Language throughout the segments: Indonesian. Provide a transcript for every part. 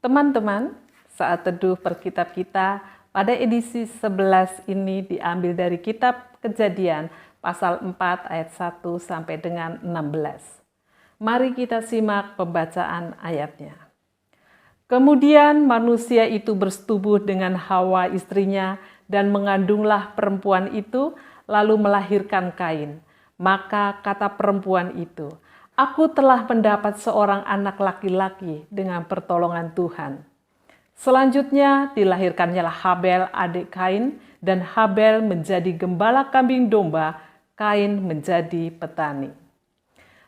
Teman-teman, saat teduh Perkitab kita pada edisi 11 ini diambil dari kitab Kejadian pasal 4 ayat 1 sampai dengan 16. Mari kita simak pembacaan ayatnya. Kemudian manusia itu bersetubuh dengan Hawa istrinya dan mengandunglah perempuan itu lalu melahirkan Kain. Maka kata perempuan itu, "Aku telah mendapat seorang anak laki-laki dengan pertolongan Tuhan." Selanjutnya dilahirkannya Habel adik Kain, dan Habel menjadi gembala kambing domba, Kain menjadi petani.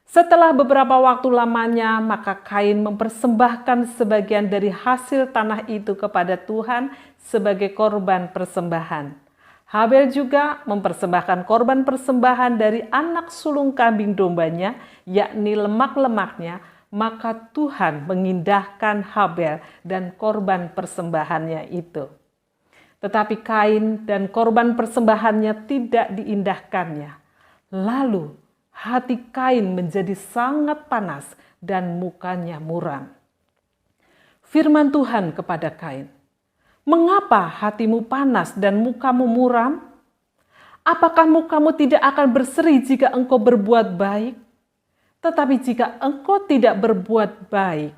Setelah beberapa waktu lamanya, maka Kain mempersembahkan sebagian dari hasil tanah itu kepada Tuhan sebagai korban persembahan. Habel juga mempersembahkan korban persembahan dari anak sulung kambing dombanya, yakni lemak-lemaknya, maka Tuhan mengindahkan Habel dan korban persembahannya itu. Tetapi Kain dan korban persembahannya tidak diindahkannya. Lalu hati Kain menjadi sangat panas dan mukanya muram. Firman Tuhan kepada Kain, "Mengapa hatimu panas dan mukamu muram? Apakah mukamu tidak akan berseri jika engkau berbuat baik? Tetapi jika engkau tidak berbuat baik,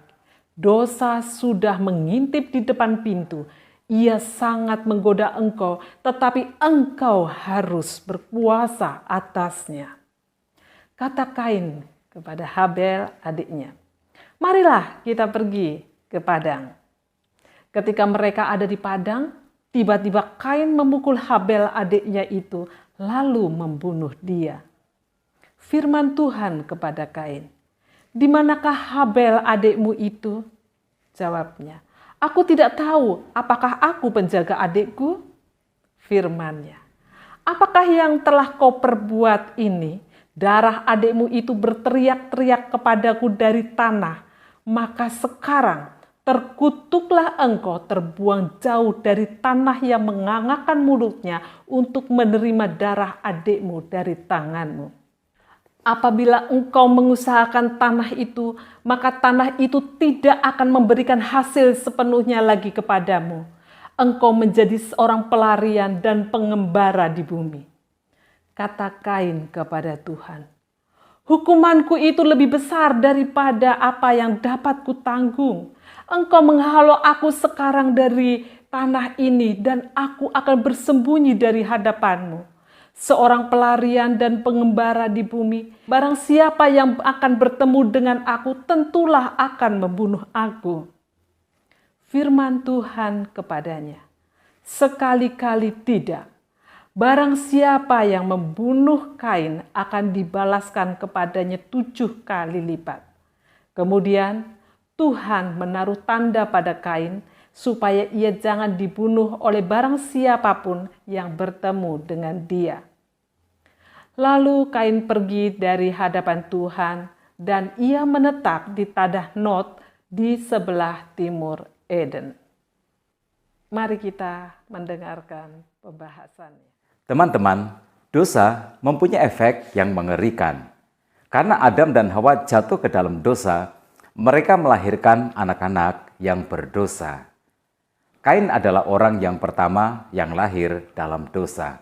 dosa sudah mengintip di depan pintu. Ia sangat menggoda engkau, tetapi engkau harus berkuasa atasnya." Kata Kain kepada Habel adiknya, "Marilah kita pergi ke padang." Ketika mereka ada di padang, tiba-tiba Kain memukul Habel adiknya itu, lalu membunuh dia. Firman Tuhan kepada Kain, "Di manakah Habel adikmu itu?" Jawabnya, "Aku tidak tahu apakah aku penjaga adikku." Firman-Nya, "Apakah yang telah kau perbuat ini? Darah adikmu itu berteriak-teriak kepadaku dari tanah. Maka sekarang terkutuklah engkau terbuang jauh dari tanah yang mengangakkan mulutnya untuk menerima darah adikmu dari tanganmu. Apabila engkau mengusahakan tanah itu, maka tanah itu tidak akan memberikan hasil sepenuhnya lagi kepadamu. Engkau menjadi seorang pelarian dan pengembara di bumi." Kata Kain kepada Tuhan, "Hukumanku itu lebih besar daripada apa yang dapat kutanggung. Engkau menghalau aku sekarang dari tanah ini dan aku akan bersembunyi dari hadapanmu. Seorang pelarian dan pengembara di bumi, barang siapa yang akan bertemu dengan aku tentulah akan membunuh aku." Firman Tuhan kepadanya, "Sekali-kali tidak. Barang siapa yang membunuh Kain akan dibalaskan kepadanya 7 kali lipat." Kemudian Tuhan menaruh tanda pada Kain supaya ia jangan dibunuh oleh barang siapapun yang bertemu dengan dia. Lalu Kain pergi dari hadapan Tuhan dan ia menetap di Tadah Not di sebelah timur Eden. Mari kita mendengarkan pembahasannya. Teman-teman, dosa mempunyai efek yang mengerikan. Karena Adam dan Hawa jatuh ke dalam dosa, mereka melahirkan anak-anak yang berdosa. Kain adalah orang yang pertama yang lahir dalam dosa.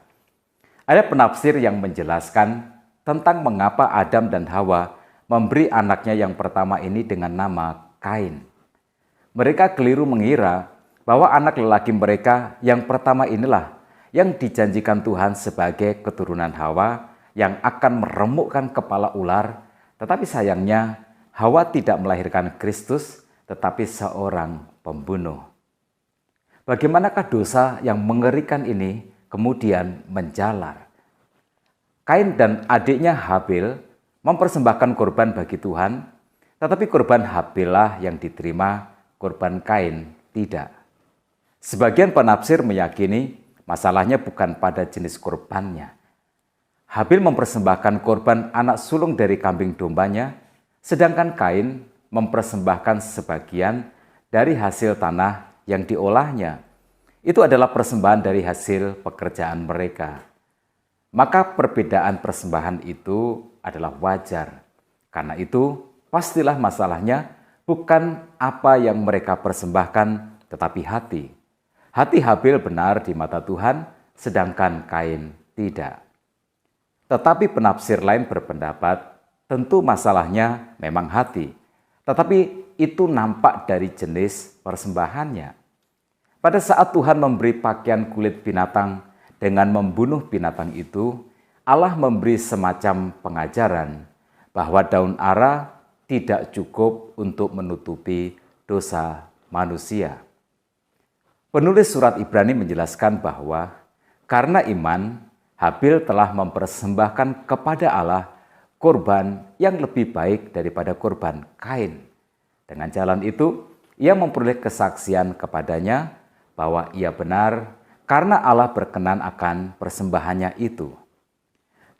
Ada penafsir yang menjelaskan tentang mengapa Adam dan Hawa memberi anaknya yang pertama ini dengan nama Kain. Mereka keliru mengira bahwa anak lelaki mereka yang pertama inilah yang dijanjikan Tuhan sebagai keturunan Hawa yang akan meremukkan kepala ular, tetapi sayangnya Hawa tidak melahirkan Kristus, tetapi seorang pembunuh. Bagaimanakah dosa yang mengerikan ini kemudian menjalar? Kain dan adiknya Habel mempersembahkan korban bagi Tuhan, tetapi korban Habellah yang diterima, korban Kain tidak. Sebagian penafsir meyakini masalahnya bukan pada jenis korbannya. Habel mempersembahkan korban anak sulung dari kambing dombanya, sedangkan Kain mempersembahkan sebagian dari hasil tanah yang diolahnya. Itu adalah persembahan dari hasil pekerjaan mereka. Maka perbedaan persembahan itu adalah wajar. Karena itu, pastilah masalahnya bukan apa yang mereka persembahkan, tetapi hati. Hati Habil benar di mata Tuhan, sedangkan Kain tidak. Tetapi penafsir lain berpendapat, tentu masalahnya memang hati. Tetapi itu nampak dari jenis persembahannya. Pada saat Tuhan memberi pakaian kulit binatang dengan membunuh binatang itu, Allah memberi semacam pengajaran bahwa daun ara tidak cukup untuk menutupi dosa manusia. Penulis surat Ibrani menjelaskan bahwa karena iman, Habil telah mempersembahkan kepada Allah korban yang lebih baik daripada korban Kain. Dengan jalan itu, ia memperoleh kesaksian kepadanya bahwa ia benar karena Allah berkenan akan persembahannya itu.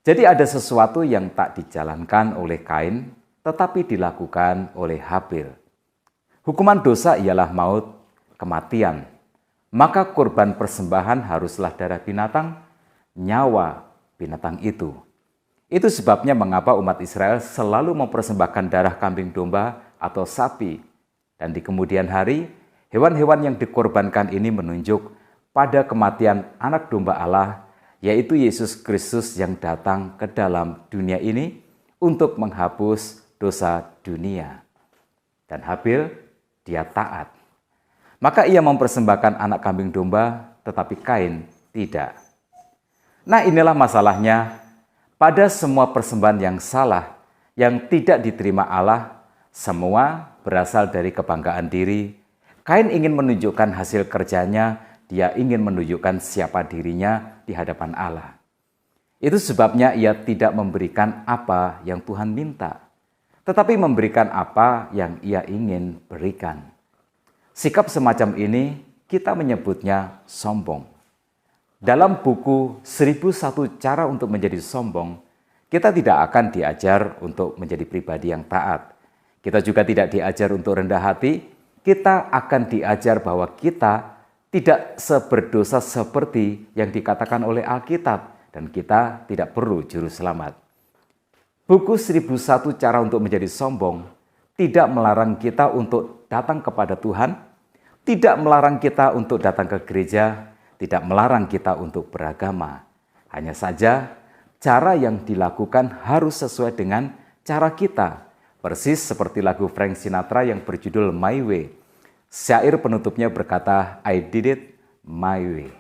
Jadi ada sesuatu yang tak dijalankan oleh Kain, tetapi dilakukan oleh Habil. Hukuman dosa ialah maut, kematian. Maka korban persembahan haruslah darah binatang, nyawa binatang itu. Itu sebabnya mengapa umat Israel selalu mempersembahkan darah kambing domba atau sapi. Dan di kemudian hari, hewan-hewan yang dikorbankan ini menunjuk pada kematian anak domba Allah, yaitu Yesus Kristus yang datang ke dalam dunia ini untuk menghapus dosa dunia. Dan Habil, dia taat. Maka ia mempersembahkan anak kambing domba, tetapi Kain tidak. Nah, inilah masalahnya pada semua persembahan yang salah, yang tidak diterima Allah, semua berasal dari kebanggaan diri. Kain ingin menunjukkan hasil kerjanya, dia ingin menunjukkan siapa dirinya di hadapan Allah. Itu sebabnya ia tidak memberikan apa yang Tuhan minta, tetapi memberikan apa yang ia ingin berikan. Sikap semacam ini kita menyebutnya sombong. Dalam buku 1001 Cara untuk Menjadi Sombong, kita tidak akan diajar untuk menjadi pribadi yang taat. Kita juga tidak diajar untuk rendah hati, kita akan diajar bahwa kita tidak seberdosa seperti yang dikatakan oleh Alkitab, dan kita tidak perlu juru selamat. Buku 1001 Cara untuk Menjadi Sombong tidak melarang kita untuk datang kepada Tuhan, tidak melarang kita untuk datang ke gereja, tidak melarang kita untuk beragama. Hanya saja cara yang dilakukan harus sesuai dengan cara kita. Persis seperti lagu Frank Sinatra yang berjudul My Way. Syair penutupnya berkata, I did it my way.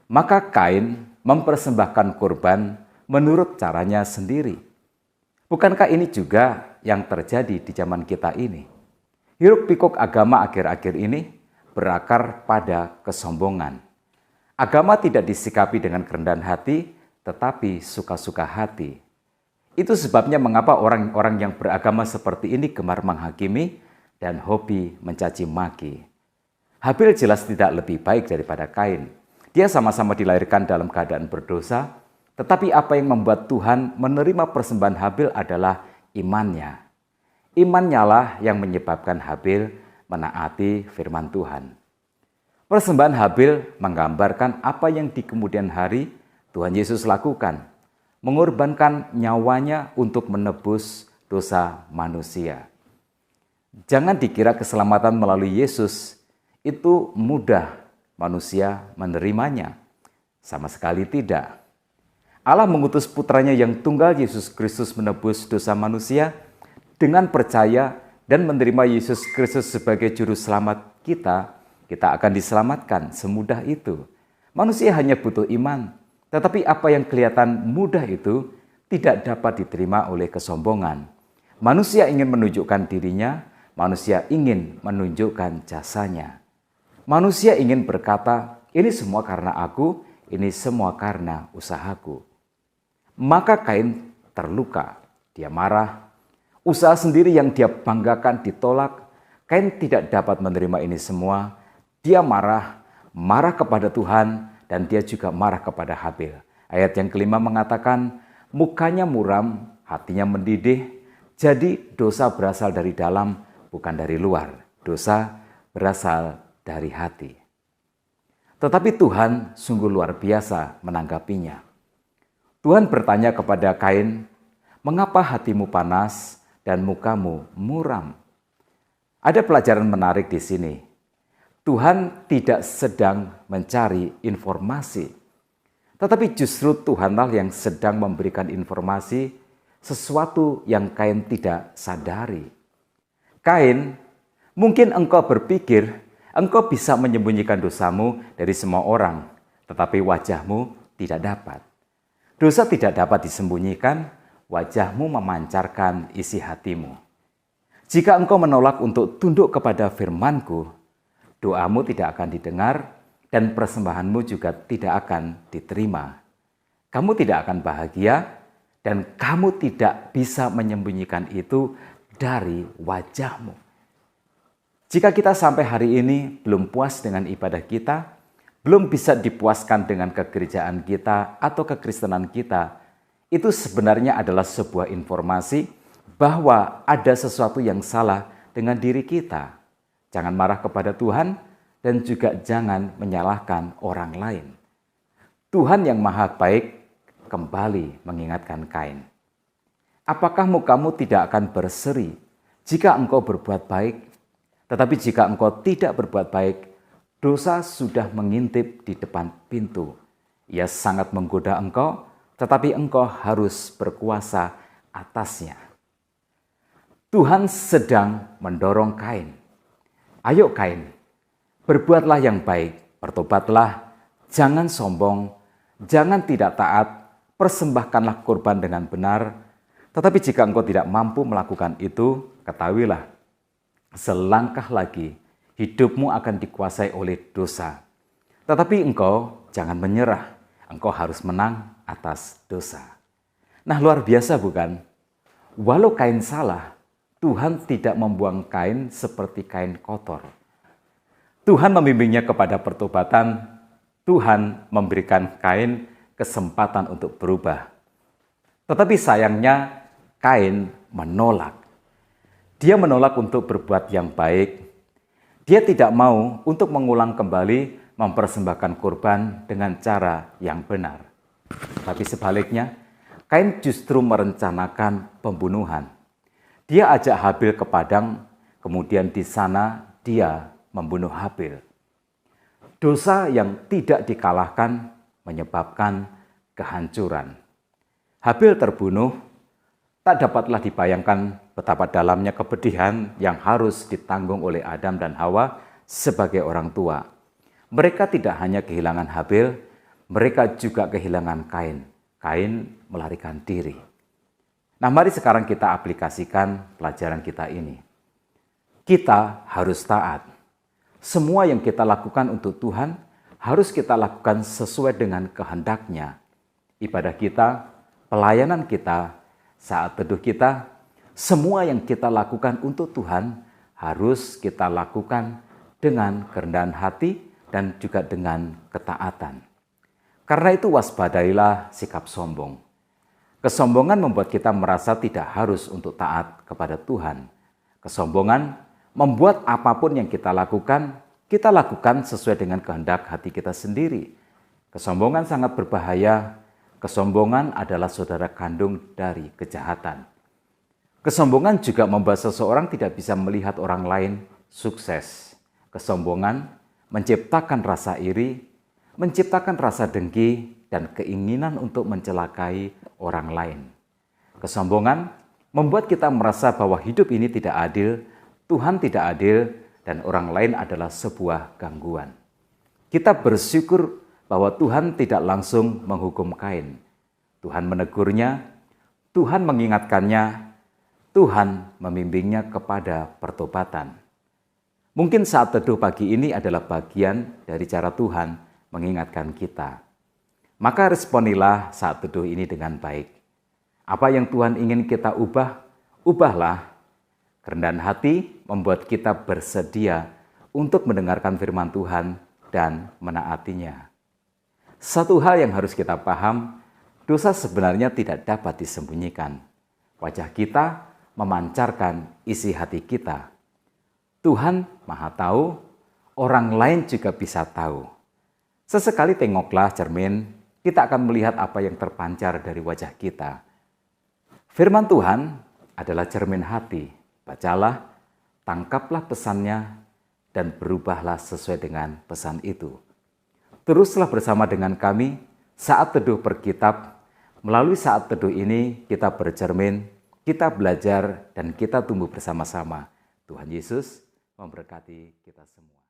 Maka Kain mempersembahkan korban menurut caranya sendiri. Bukankah ini juga yang terjadi di zaman kita ini? Hiruk-pikuk agama akhir-akhir ini berakar pada kesombongan. Agama tidak disikapi dengan kerendahan hati, tetapi suka-suka hati. Itu sebabnya mengapa orang-orang yang beragama seperti ini gemar menghakimi dan hobi mencaci maki. Habil jelas tidak lebih baik daripada Kain. Dia sama-sama dilahirkan dalam keadaan berdosa, tetapi apa yang membuat Tuhan menerima persembahan Habil adalah imannya. Imannya lah yang menyebabkan Habil menaati firman Tuhan. Persembahan Habil menggambarkan apa yang di kemudian hari Tuhan Yesus lakukan, mengorbankan nyawanya untuk menebus dosa manusia. Jangan dikira keselamatan melalui Yesus itu mudah manusia menerimanya. Sama sekali tidak. Allah mengutus putranya yang tunggal Yesus Kristus menebus dosa manusia. Dengan percaya dan menerima Yesus Kristus sebagai juru selamat kita akan diselamatkan semudah itu. Manusia hanya butuh iman, tetapi apa yang kelihatan mudah itu tidak dapat diterima oleh kesombongan. Manusia ingin menunjukkan dirinya, manusia ingin menunjukkan jasanya. Manusia ingin berkata, ini semua karena aku, ini semua karena usahaku. Maka Kain terluka, dia marah. Usaha sendiri yang dia banggakan ditolak. Kain tidak dapat menerima ini semua. Dia marah kepada Tuhan, dan dia juga marah kepada Habil. Ayat yang kelima mengatakan, mukanya muram, hatinya mendidih, jadi dosa berasal dari dalam, bukan dari luar. Dosa berasal dari hati. Tetapi Tuhan sungguh luar biasa menanggapinya. Tuhan bertanya kepada Kain, mengapa hatimu panas dan mukamu muram? Ada pelajaran menarik di sini. Tuhan tidak sedang mencari informasi, tetapi justru Tuhanlah yang sedang memberikan informasi sesuatu yang Kain tidak sadari. Kain, mungkin engkau berpikir engkau bisa menyembunyikan dosamu dari semua orang, tetapi wajahmu tidak dapat. Dosa tidak dapat disembunyikan, wajahmu memancarkan isi hatimu. Jika engkau menolak untuk tunduk kepada firman-Ku, doamu tidak akan didengar dan persembahanmu juga tidak akan diterima. Kamu tidak akan bahagia dan kamu tidak bisa menyembunyikan itu dari wajahmu. Jika kita sampai hari ini belum puas dengan ibadah kita, belum bisa dipuaskan dengan kegerejaan kita atau kekristenan kita, itu sebenarnya adalah sebuah informasi bahwa ada sesuatu yang salah dengan diri kita. Jangan marah kepada Tuhan dan juga jangan menyalahkan orang lain. Tuhan yang Maha Baik kembali mengingatkan Kain. Apakah mukamu tidak akan berseri jika engkau berbuat baik? Tetapi jika engkau tidak berbuat baik, dosa sudah mengintip di depan pintu. Ia sangat menggoda engkau, tetapi engkau harus berkuasa atasnya. Tuhan sedang mendorong Kain. Ayo Kain, berbuatlah yang baik, bertobatlah, jangan sombong, jangan tidak taat, persembahkanlah kurban dengan benar. Tetapi jika engkau tidak mampu melakukan itu, ketahuilah, selangkah lagi hidupmu akan dikuasai oleh dosa. Tetapi engkau jangan menyerah, engkau harus menang atas dosa. Nah, luar biasa bukan? Walau Kain salah, Tuhan tidak membuang Kain seperti kain kotor. Tuhan membimbingnya kepada pertobatan. Tuhan memberikan Kain kesempatan untuk berubah. Tetapi sayangnya Kain menolak. Dia menolak untuk berbuat yang baik. Dia tidak mau untuk mengulang kembali mempersembahkan kurban dengan cara yang benar. Tapi sebaliknya, Kain justru merencanakan pembunuhan. Dia ajak Habil ke padang, kemudian di sana dia membunuh Habil. Dosa yang tidak dikalahkan menyebabkan kehancuran. Habil terbunuh, tak dapatlah dibayangkan betapa dalamnya kepedihan yang harus ditanggung oleh Adam dan Hawa sebagai orang tua. Mereka tidak hanya kehilangan Habil, mereka juga kehilangan Kain. Kain melarikan diri. Nah, mari sekarang kita aplikasikan pelajaran kita ini. Kita harus taat. Semua yang kita lakukan untuk Tuhan harus kita lakukan sesuai dengan kehendak-Nya. Ibadah kita, pelayanan kita, saat teduh kita, semua yang kita lakukan untuk Tuhan harus kita lakukan dengan kerendahan hati dan juga dengan ketaatan. Karena itu waspadailah sikap sombong. Kesombongan membuat kita merasa tidak harus untuk taat kepada Tuhan. Kesombongan membuat apapun yang kita lakukan sesuai dengan kehendak hati kita sendiri. Kesombongan sangat berbahaya. Kesombongan adalah saudara kandung dari kejahatan. Kesombongan juga membuat seseorang tidak bisa melihat orang lain sukses. Kesombongan menciptakan rasa iri, menciptakan rasa dengki, dan keinginan untuk mencelakai orang lain. Kesombongan membuat kita merasa bahwa hidup ini tidak adil, Tuhan tidak adil, dan orang lain adalah sebuah gangguan. Kita bersyukur bahwa Tuhan tidak langsung menghukum Kain. Tuhan menegurnya, Tuhan mengingatkannya, Tuhan membimbingnya kepada pertobatan. Mungkin saat teduh pagi ini adalah bagian dari cara Tuhan mengingatkan kita. Maka responilah saat teduh ini dengan baik. Apa yang Tuhan ingin kita ubah, ubahlah. Kerendahan hati membuat kita bersedia untuk mendengarkan firman Tuhan dan menaatinya. Satu hal yang harus kita paham, dosa sebenarnya tidak dapat disembunyikan. Wajah kita memancarkan isi hati kita. Tuhan Maha tahu, orang lain juga bisa tahu. Sesekali tengoklah cermin, kita akan melihat apa yang terpancar dari wajah kita. Firman Tuhan adalah cermin hati. Bacalah, tangkaplah pesannya dan berubahlah sesuai dengan pesan itu. Teruslah bersama dengan kami Saat Teduh Perkitab. Melalui Saat Teduh ini kita bercermin, kita belajar, dan kita tumbuh bersama-sama. Tuhan Yesus memberkati kita semua.